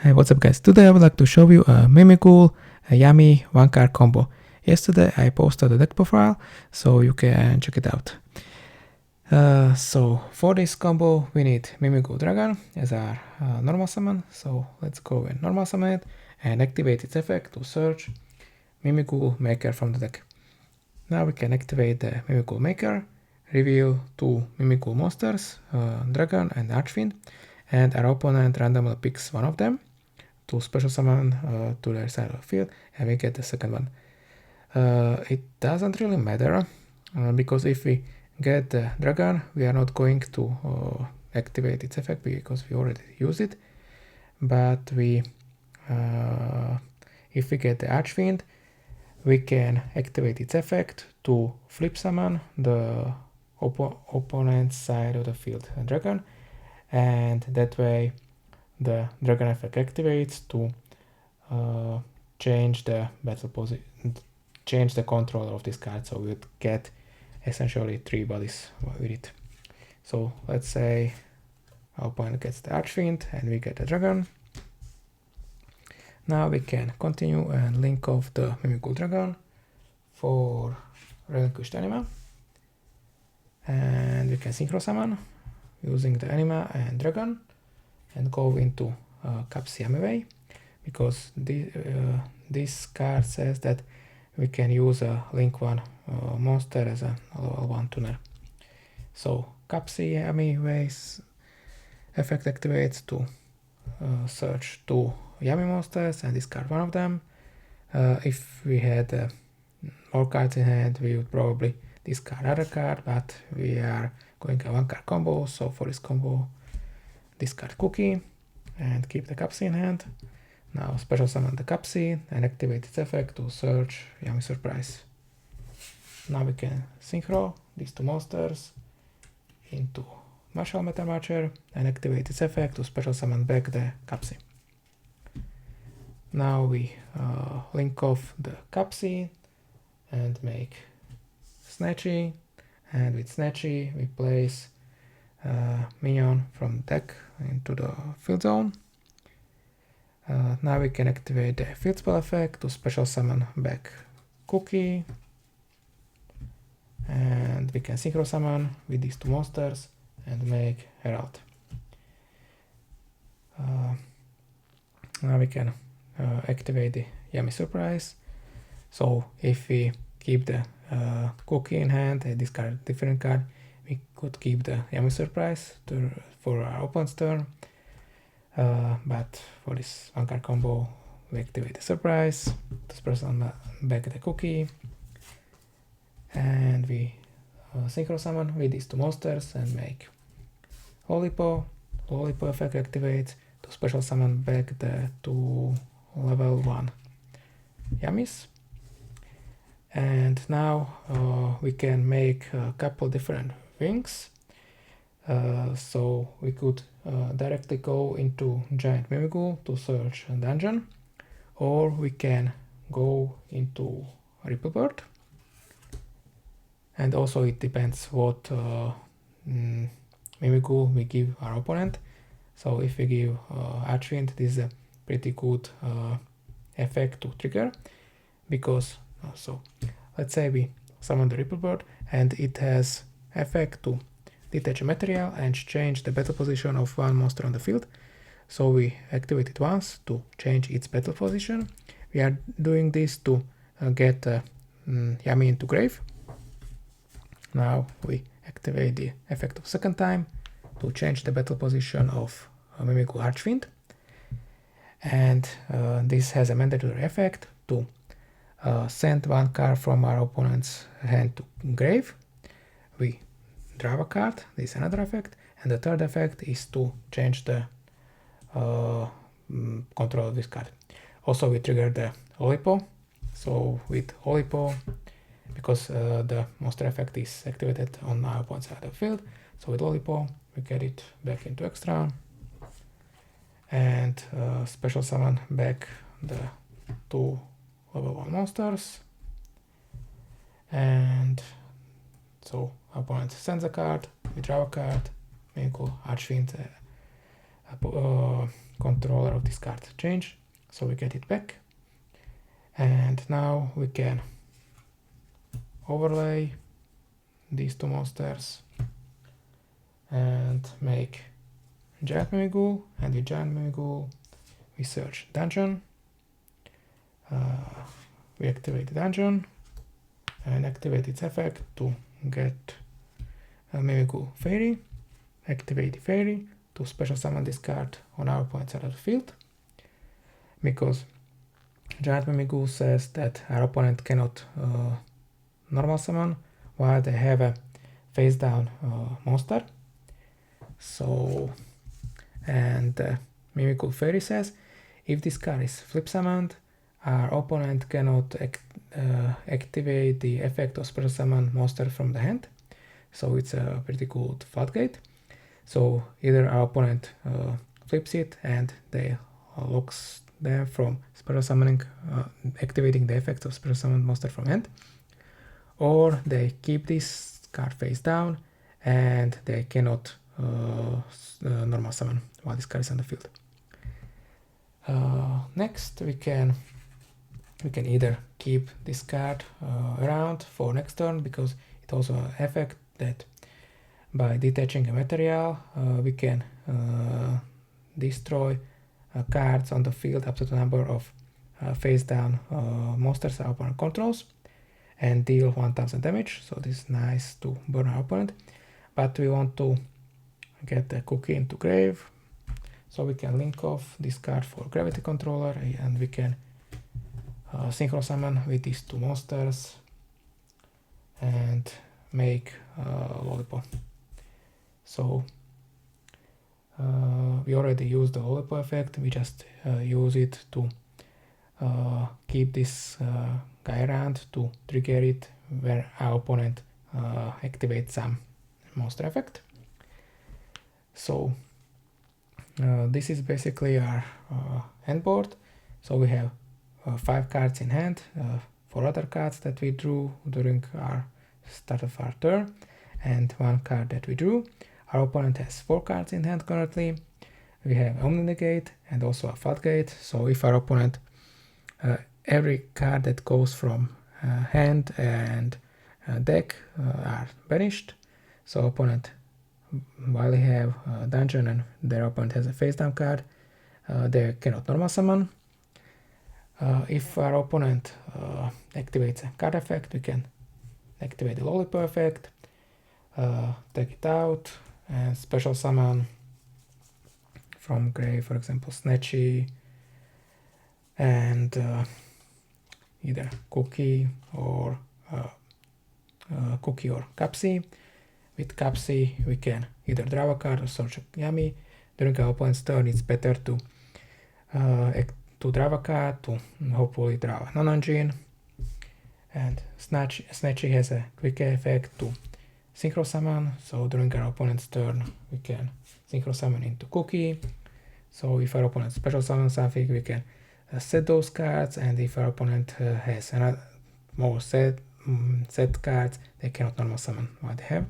Hey, what's up guys? Today I would like to show you a Mimighoul Yummy one card combo. Yesterday I posted a deck profile, so you can check it out. So for this combo we need Mimighoul Dragon as our normal summon, so let's go and normal summon it and activate its effect to search Mimighoul Maker from the deck. Now we can activate the Mimighoul Maker, reveal two Mimighoul monsters, Dragon and Archfiend, and our opponent randomly picks one of them to special summon to their side of the field, and we get the second one. It doesn't really matter because if we get the dragon, we are not going to activate its effect because we already used it. But if we get the Archfiend, we can activate its effect to flip summon the opponent's side of the field dragon, and that way the dragon effect activates to change the battle position, change the controller of this card, so we would get essentially 3 bodies with it. So let's say our opponent gets the Archfiend and we get the dragon. Now we can continue and link off the Mimighoul Dragon for relinquished anima, and we can synchro summon using the anima and dragon and go into Capsi Yummy way, because this card says that we can use a link 1 monster as a level 1 tuner. So Capsi Yummy ways effect activates to search 2 Yummy monsters and discard one of them. If we had more cards in hand, we would probably discard other card, but we are going a 1 card combo, so for this combo discard Cookie and keep the Capsi in hand. Now special summon the Capsi and activate its effect to search Yummy Surprise. Now we can synchro these 2 monsters into Martial Metal Marcher and activate its effect to special summon back the Capsi. Now we link off the Capsi and make Snatchy, and with Snatchy we place minion from deck into the field zone. Now we can activate the field spell effect to special summon back Cookie, and we can synchro summon with these 2 monsters and make Herald. Now we can activate the Yummy Surprise. So if we keep the Cookie in hand and discard a different card, we could keep the Yummy Surprise for our opponent's turn. But for this 1 card combo, we activate the Surprise to special back the Cookie, and we synchro summon with these 2 monsters and make Lollipo. Lollipo effect activates to special summon back the 2 level 1 Yummies. And now we can make a couple different wings. So we could directly go into Giant Mimighoul to search a dungeon, or we can go into Ripplebird. And also it depends what Mimighoul we give our opponent. So if we give Archfiend, this is a pretty good effect to trigger, because so let's say we summon the Ripplebird and it has effect to detach a material and change the battle position of 1 monster on the field. So we activate it once to change its battle position. We are doing this to get Yummy into grave. Now we activate the effect of 2nd time to change the battle position of Mimighoul Archfiend. And this has a mandatory effect to send 1 card from our opponent's hand to grave. We draw a card, this is another effect, and the 3rd effect is to change the control of this card. Also we trigger the Lollipo, so with Lollipo, because the monster effect is activated on our opponent's side of the field, so with Lollipo we get it back into extra and special summon back the 2 level 1 monsters. And so our opponent sends a card, we draw a card, Mimighoul Archfiend controller of this card change, so we get it back. And now we can overlay these two monsters and make Giant Mimighoul, and with Giant Mimighoul we search dungeon, we activate the dungeon and activate its effect to get a Mimighoul Fairy, activate the Fairy to special summon this card on our opponent's side of the field, because Giant Mimighoul says that our opponent cannot normal summon while they have a face down monster. So, and Mimighoul Fairy says if this card is flip summoned, our opponent cannot activate the effect of special summon monster from the hand. So it's a pretty good floodgate. So either our opponent flips it and they locks them from special summoning, activating the effects of special summon monster from hand, or they keep this card face down and they cannot normal summon while this card is on the field. Next we can either keep this card around for next turn, because it also has an effect that by detaching a material we can destroy cards on the field up to the number of face down monsters our opponent controls and deal 1000 damage. So this is nice to burn our opponent, but we want to get the cookie into grave, so we can link off this card for gravity controller and we can synchro summon with these two monsters and make Lollipop. So we already used the Lollipop effect, we just use it to keep this guy around to trigger it where our opponent activates some monster effect. So this is basically our hand board. So we have 5 cards in hand, 4 other cards that we drew during our start of our turn, and 1 card that we drew. Our opponent has 4 cards in hand currently. We have Omni Negate and also a Floodgate. So if our opponent, every card that goes from hand and deck are banished. So opponent, while they have a dungeon and their opponent has a face down card, they cannot normal summon. If our opponent activates a card effect, we can activate the Lollipop effect, take it out, and special summon from grave, for example, Snatchy, and either Cookie or Capsy. With Capsy, we can either draw a card or search a Yummy. During our opponent's turn, it's better to draw a card, to hopefully draw a non-engine. And Snatchy has a quick effect to synchro summon, so during our opponent's turn we can synchro summon into Cookie. So if our opponent special summons something, we can set those cards, and if our opponent has another more set cards, they cannot normal summon what they have.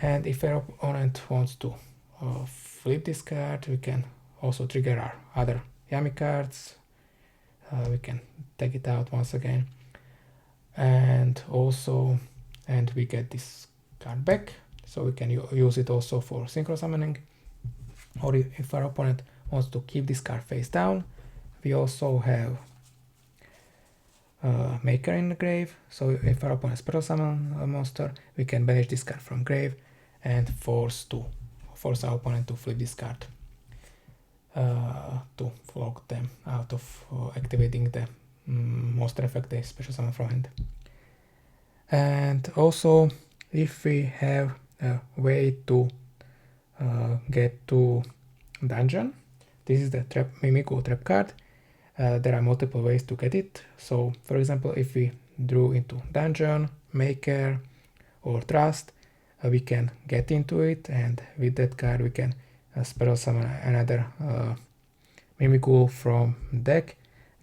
And if our opponent wants to flip this card, we can also trigger our other Yummy cards. We can take it out once again, and we get this card back, so we can use it also for synchro summoning. Or if our opponent wants to keep this card face down, we also have Maker in the grave. So if our opponent special summon a monster, we can banish this card from grave and force our opponent to flip this card to block them out of activating the monster effect they special summon from hand. And also, if we have a way to get to dungeon, this is the Mimighoul trap card. There are multiple ways to get it. So for example, if we drew into dungeon, Maker, or Trust, we can get into it, and with that card we can special summon another Mimighoul from deck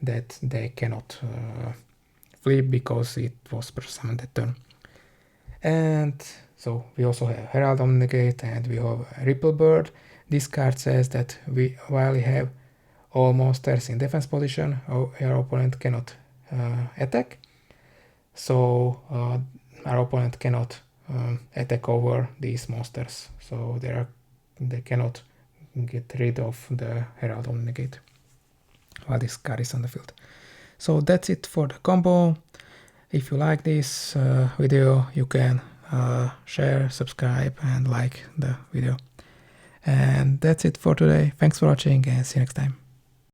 that they cannot flip because it was special summoned that turn. And so we also have Herald Omnigate, and we have Ripple Bird this card says that while we have all monsters in defense position, our opponent cannot attack. So our opponent cannot attack over these monsters. So they cannot get rid of the Herald Omnigate while this card is on the field. So that's it for the combo. If you like this video, you can share, subscribe, and like the video. And that's it for today. Thanks for watching, and see you next time.